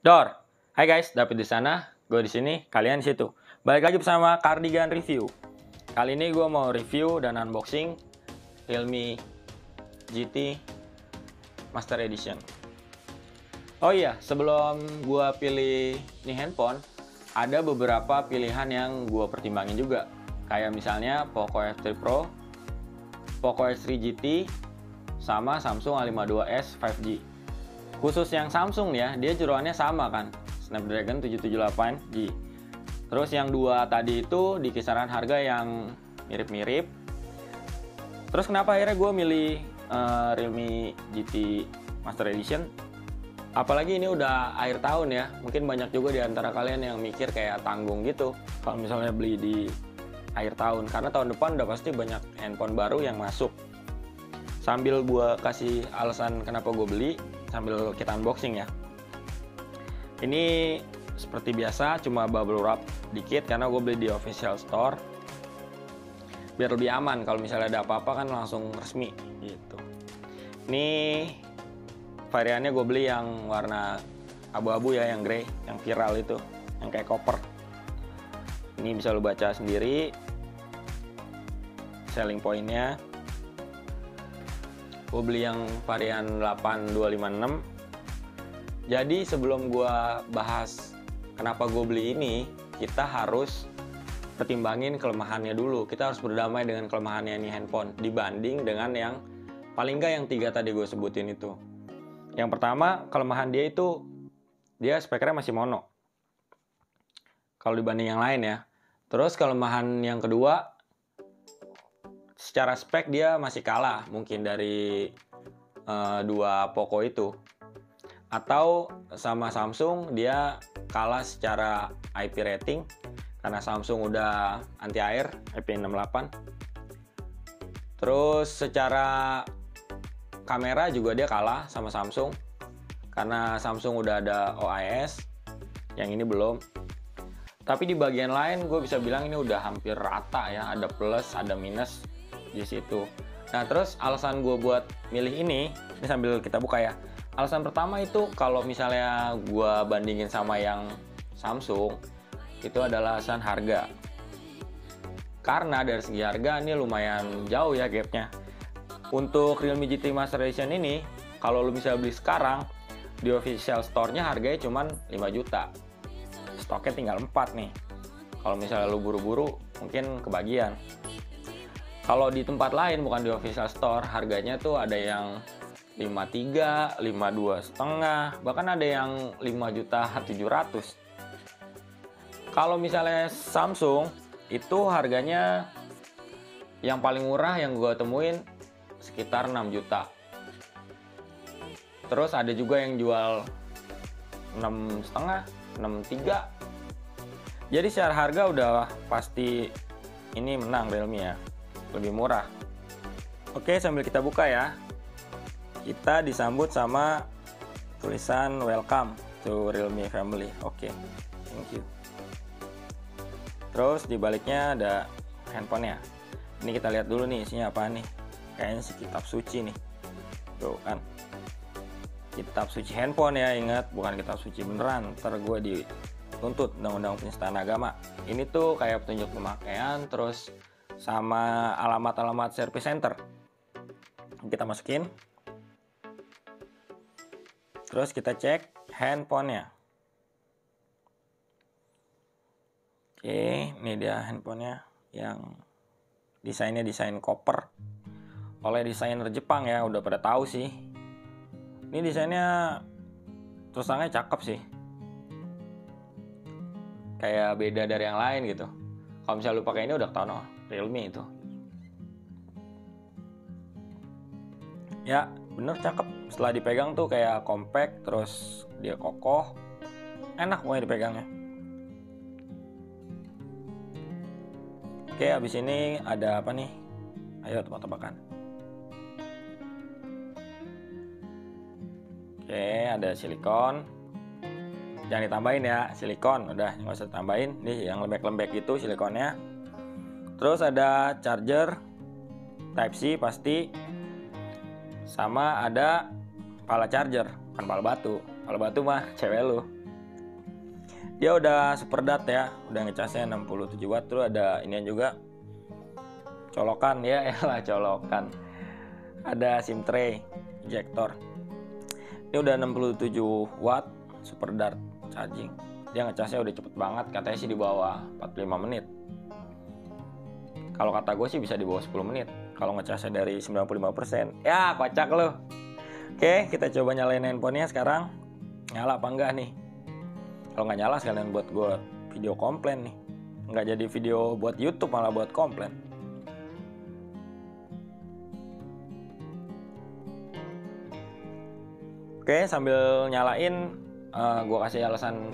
Dor, hai guys, David di sana, gue di sini, kalian di situ. Balik lagi bersama Cardigan Review. Kali ini gue mau review dan unboxing Realme GT Master Edition. Oh iya, sebelum gue pilih ini handphone, ada beberapa pilihan yang gue pertimbangin juga. Kayak misalnya Poco F3 Pro, Poco X3 GT, sama Samsung A52s 5G. Khusus yang Samsung ya, dia jeroannya sama kan, Snapdragon 778G. Terus yang dua tadi itu di kisaran harga yang mirip-mirip. Terus kenapa akhirnya gue milih Realme GT Master Edition? Apalagi ini udah akhir tahun ya, mungkin banyak juga di antara kalian yang mikir kayak tanggung gitu kalau misalnya beli di akhir tahun, karena tahun depan udah pasti banyak handphone baru yang masuk. Sambil gue kasih alasan kenapa gue beli, sambil kita unboxing ya. Ini seperti biasa cuma bubble wrap dikit karena gue beli di official store, biar lebih aman kalau misalnya ada apa-apa kan langsung resmi gitu. Ini variannya gue beli yang warna abu-abu ya, yang grey, yang viral itu, yang kayak koper. Ini bisa lo baca sendiri selling pointnya. Gue beli yang varian 8256. Jadi sebelum gue bahas kenapa gue beli ini, kita harus pertimbangin kelemahannya dulu. Kita harus berdamai dengan kelemahannya ini handphone dibanding dengan yang paling nggak yang tiga tadi gue sebutin itu. Yang pertama, kelemahan dia itu dia spekernya masih mono kalau dibanding yang lain ya. Terus kelemahan yang kedua, secara spek dia masih kalah mungkin dari dua Poco itu, atau sama Samsung dia kalah secara IP rating karena Samsung udah anti air IP68. Terus secara kamera juga dia kalah sama Samsung karena Samsung udah ada OIS, yang ini belum. Tapi di bagian lain gue bisa bilang ini udah hampir rata ya, ada plus ada minus di situ. Nah terus alasan gue buat milih ini sambil kita buka ya. Alasan pertama itu kalau misalnya gue bandingin sama yang Samsung, itu adalah alasan harga. Karena dari segi harga ini lumayan jauh ya gapnya. Untuk Realme GT Master Edition ini, kalau lo bisa beli sekarang di official store-nya harganya cuma 5 juta. Stoknya tinggal 4 nih. Kalau misalnya lo buru-buru mungkin kebagian. Kalau di tempat lain bukan di official store, harganya tuh ada yang 53, 52,5, bahkan ada yang 5.700.000. Kalau misalnya Samsung itu harganya yang paling murah yang gue temuin sekitar 6 juta. Terus ada juga yang jual 6,5, 63. Jadi secara harga udah pasti ini menang Realme ya, lebih murah. Oke, sambil kita buka ya, kita disambut sama tulisan welcome to Realme family. Oke, thank you. Terus di baliknya ada handphonenya. Ini kita lihat dulu nih isinya apa nih. Kayaknya sih kitab suci nih, tuh kan, kitab suci handphone ya, ingat bukan kitab suci beneran, ntar gue dituntut undang-undang penistaan agama. Ini tuh kayak petunjuk pemakaian, terus sama alamat-alamat service center. Kita masukin, terus kita cek handphonenya. Oke, ini dia handphonenya yang desainnya desain koper oleh desainer Jepang ya, udah pada tahu sih. Ini desainnya terus terangnya cakep sih, kayak beda dari yang lain gitu. Kalau misalnya lu pakai ini udah tau no, Realme itu. Ya bener cakep, setelah dipegang tuh kayak compact, terus dia kokoh, enak pokoknya dipegangnya. Oke, abis ini ada apa nih? Ayo tebak-tebakan. Oke, ada silikon. Jangan ditambahin ya, silikon udah nggak usah tambahin. Nih yang lembek-lembek itu silikonnya. Terus ada charger Type C pasti, sama ada pala charger, bukan pala batu. Pala batu mah cewek lu. Dia udah super dat ya, udah ngecasnya 67 watt. Terus ada inian juga, colokan ya, elah colokan. Ada SIM tray, ejector. Ini udah 67 watt, super dart charging. Dia ngecasnya udah cepet banget, katanya sih di bawah 45 menit. Kalau kata gue sih bisa di bawah 10 menit kalau ngecasnya dari 95%. Ya kocak loh. Oke, kita coba nyalain handphonenya sekarang. Nyala apa enggak nih? Kalau nggak nyala sekalian buat gue video komplain nih. Nggak jadi video buat YouTube, malah buat komplain. Oke, sambil nyalain, gue kasih alasan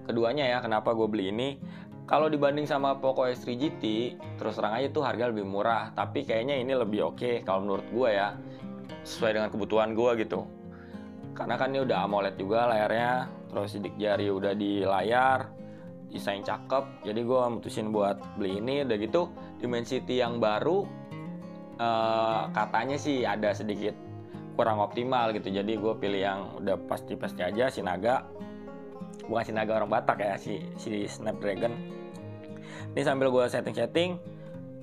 keduanya ya kenapa gue beli ini. Kalau dibanding sama Poco X3 GT, terus terang aja tuh harga lebih murah. Tapi kayaknya ini lebih oke kalau menurut gue ya, sesuai dengan kebutuhan gue gitu. Karena kan ini udah AMOLED juga layarnya, terus sidik jari udah di layar, desain cakep. Jadi gue mutusin buat beli ini. Udah gitu Dimensity yang baru katanya sih ada sedikit kurang optimal gitu. Jadi gue pilih yang udah pasti-pasti aja, Sinaga. Bukan Sinaga orang Batak ya, si Snapdragon. Ini sambil gue setting-setting.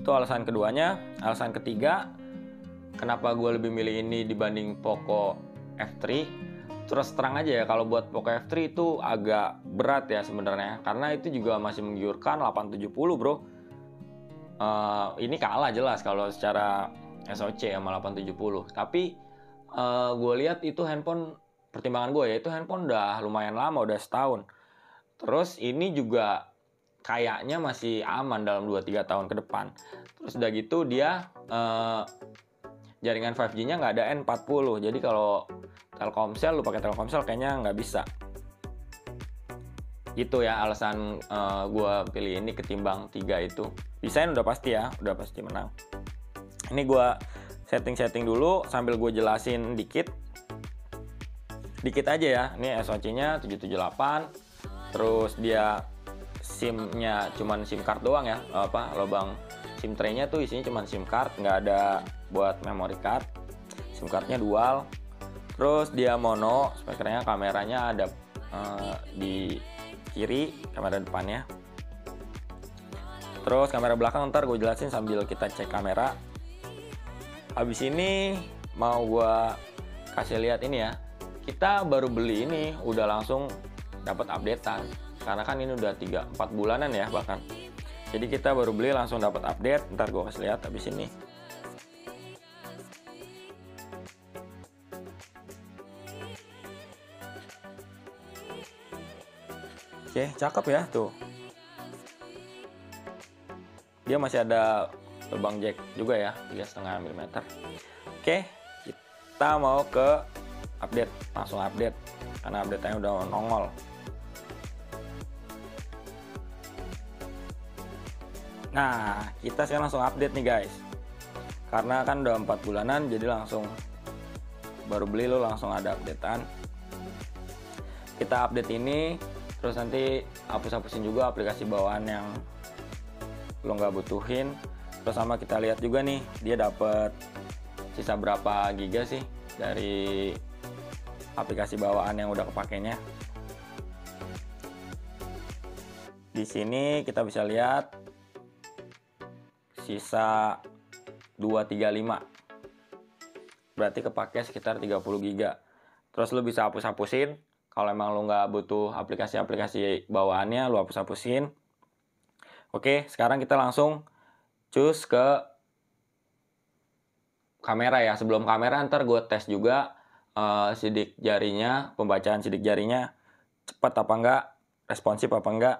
Itu alasan keduanya. Alasan ketiga, kenapa gue lebih milih ini dibanding Poco F3. Terus terang aja ya, kalau buat Poco F3 itu agak berat ya sebenarnya, karena itu juga masih menggiurkan 870 bro. Ini kalah jelas kalau secara SoC sama 870. Tapi gue lihat itu handphone, pertimbangan gue ya, itu handphone udah lumayan lama, udah setahun. Terus ini juga kayaknya masih aman dalam 2-3 tahun ke depan. Terus udah gitu dia jaringan 5G-nya nggak ada N40. Jadi kalau Telkomsel, lu pakai Telkomsel kayaknya nggak bisa. Gitu ya alasan gue pilih ini ketimbang 3 itu. Desain udah pasti ya, udah pasti menang. Ini gue setting-setting dulu sambil gue jelasin dikit aja ya. Ini SoC-nya 778. Terus dia SIM-nya cuman SIM card doang ya, lubang SIM tray-nya tuh isinya cuman SIM card, nggak ada buat memory card. SIM card-nya dual. Terus dia mono, speakernya, kameranya ada di kiri, kamera depannya. Terus kamera belakang ntar gue jelasin sambil kita cek kamera. Habis ini mau gue kasih lihat ini ya. Kita baru beli ini udah langsung dapat updatean. Karena kan ini udah 3-4 bulanan ya bahkan. Jadi kita baru beli langsung dapat update. Ntar gue kasih lihat habis ini. Oke, cakep ya tuh. Dia masih ada lubang jack juga ya, 3,5 mm. Oke, kita mau ke update, langsung update karena update-nya udah nongol. Nah, kita sekarang langsung update nih guys. Karena kan udah 4 bulanan, jadi langsung baru beli lo langsung ada updatean. Kita update ini, terus nanti hapus-hapusin juga aplikasi bawaan yang lo nggak butuhin. Terus sama kita lihat juga nih, dia dapat sisa berapa giga sih dari aplikasi bawaan yang udah kepakainya. Di sini kita bisa lihat sisa 235, berarti kepake sekitar 30 giga. Terus lu bisa hapus-hapusin kalau emang lu nggak butuh aplikasi-aplikasi bawaannya, lu hapus-hapusin. Oke, sekarang kita langsung cus ke kamera ya. Sebelum kamera ntar gue tes juga sidik jarinya, pembacaan sidik jarinya cepat apa enggak, responsif apa enggak.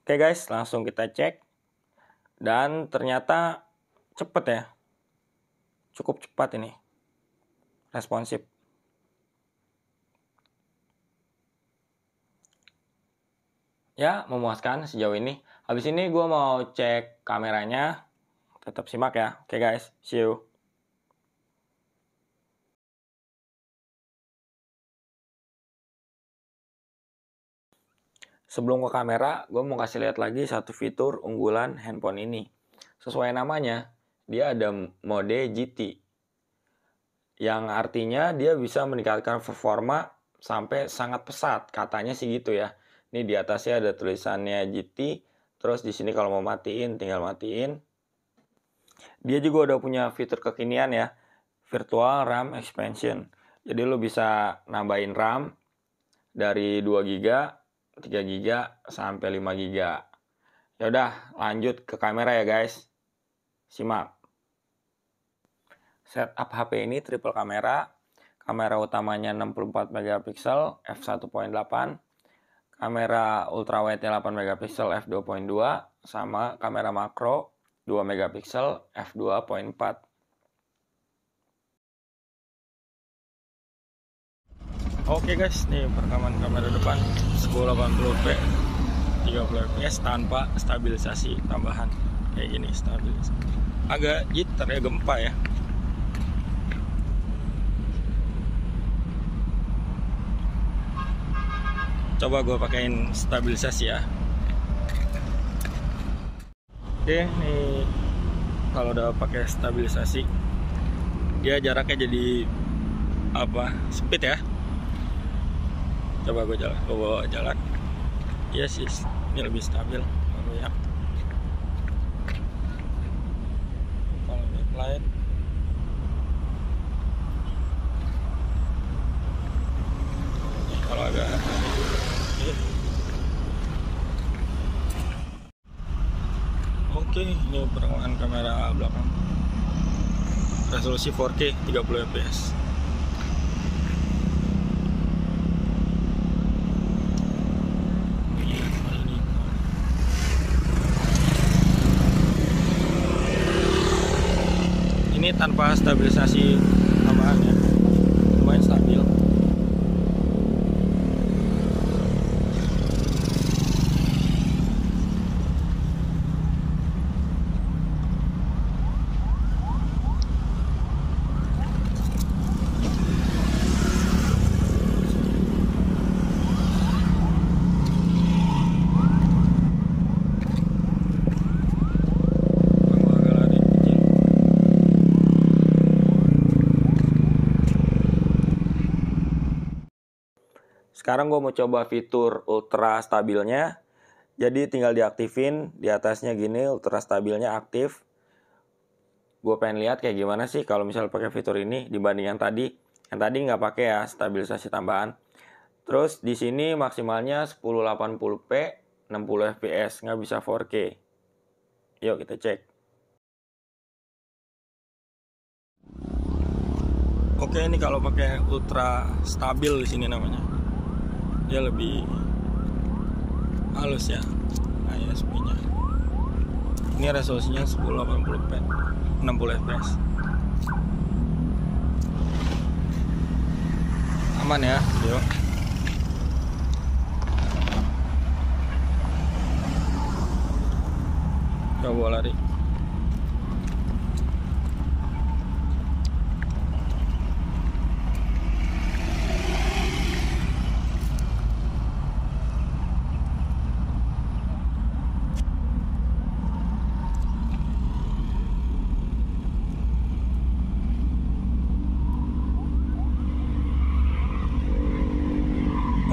Oke guys, langsung kita cek. Dan ternyata cepet ya, cukup cepat ini, responsif. Ya, memuaskan sejauh ini. Habis ini gue mau cek kameranya, tetap simak ya. Oke guys, see you. Sebelum ke kamera, gue mau kasih lihat lagi satu fitur unggulan handphone ini. Sesuai namanya, dia ada mode GT. Yang artinya dia bisa meningkatkan performa sampai sangat pesat, katanya sih gitu ya. Ini di atasnya ada tulisannya GT, terus di sini kalau mau matiin tinggal matiin. Dia juga udah punya fitur kekinian ya, virtual RAM expansion. Jadi lo bisa nambahin RAM dari 2 GB, 3 GB sampai 5 GB. Ya udah, lanjut ke kamera ya guys. Simak. Setup HP ini triple kamera. Kamera utamanya 64 megapiksel f1.8. Kamera ultrawide-nya 8 megapiksel f2.2 sama kamera makro 2 megapiksel f2.4. Oke guys, nih perekaman kamera depan 1080p 30 fps tanpa stabilisasi tambahan. Kayak gini stabilisasi. Agak jitter ya, gempa ya. Coba gue pakein stabilisasi ya. Oke, nih kalau udah pakai stabilisasi, dia jaraknya jadi sempit ya. Coba gue bawa jalan. Iya sih, ini lebih stabil. Ya. Kalau backlight, kalau agak oke, ini perkembangan kamera belakang. Resolusi 4K 30 fps. Ini tanpa stabilisasi tambahan ya. Lumayan stabil. Sekarang gue mau coba fitur ultra stabilnya. Jadi tinggal diaktifin, di atasnya gini ultra stabilnya aktif. Gue pengen lihat kayak gimana sih kalau misalnya pakai fitur ini dibanding yang tadi. Yang tadi nggak pakai ya stabilisasi tambahan. Terus di sini maksimalnya 1080p 60 fps, nggak bisa 4K. Yuk kita cek. Oke, ini kalau pakai ultra stabil di sini namanya. Dia lebih halus ya ISP-nya. Ini resolusinya 1080p 60 fps. Aman ya, yuk. Coba lari.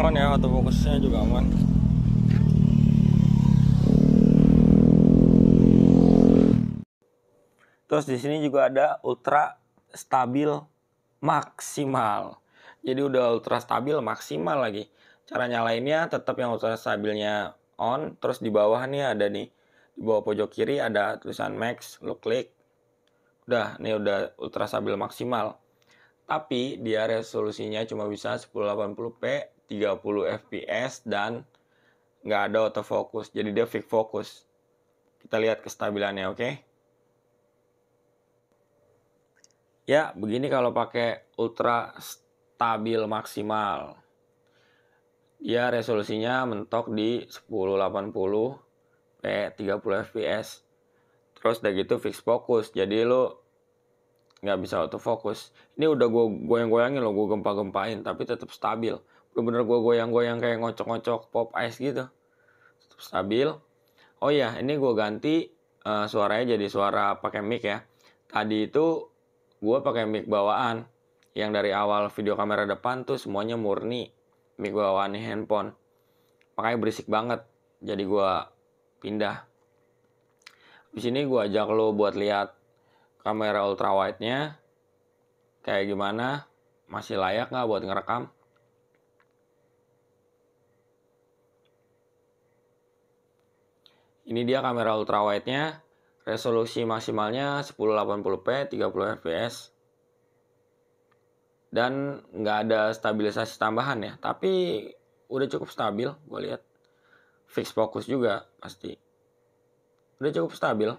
Aman ya, autofocusnya juga aman. Terus di sini juga ada ultra stabil maksimal. Jadi udah ultra stabil maksimal lagi. Cara nyalainnya tetap yang ultra stabilnya on, terus di bawah nih ada nih, di bawah pojok kiri ada tulisan max, lo klik. Udah, nih udah ultra stabil maksimal. Tapi dia resolusinya cuma bisa 1080p 30 fps dan nggak ada autofocus. Jadi dia fix fokus. Kita lihat kestabilannya, oke? Ya, begini kalau pakai ultra stabil maksimal. Dia resolusinya mentok di 1080p 30 fps. Terus udah gitu fix fokus. Jadi lo nggak bisa autofocus. Ini udah gue goyang-goyangin lo, gue gempa-gempain, tapi tetap stabil. Bener-bener gue goyang-goyang kayak ngocok-ngocok pop ice gitu. Tetap stabil. Oh iya, ini gue ganti suaranya jadi suara pakai mic ya. Tadi itu gue pakai mic bawaan. Yang dari awal video kamera depan tuh semuanya murni mic bawaan handphone, makanya berisik banget. Jadi gue pindah. Di sini gue ajak lo buat lihat kamera ultrawide-nya kayak gimana, masih layak nggak buat ngerekam. Ini dia kamera ultrawide-nya, resolusi maksimalnya 1080p 30 fps. Dan nggak ada stabilisasi tambahan ya, tapi udah cukup stabil. Gue lihat fix fokus juga pasti udah cukup stabil,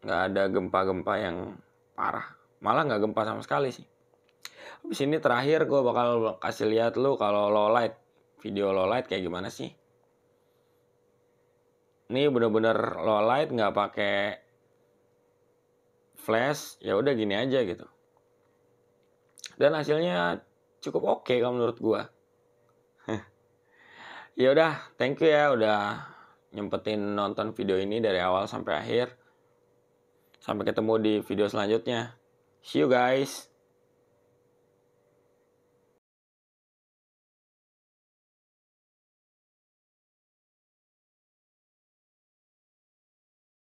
nggak ada gempa-gempa yang parah, malah nggak gempa sama sekali sih. Habis ini terakhir gue bakal kasih lihat lu kalau low light, video low light kayak gimana sih. Ini bener-bener low light, nggak pakai flash, ya udah gini aja gitu. Dan hasilnya cukup oke kalau menurut gue. Ya udah, thank you ya udah nyempetin nonton video ini dari awal sampai akhir. Sampai ketemu di video selanjutnya. See you guys.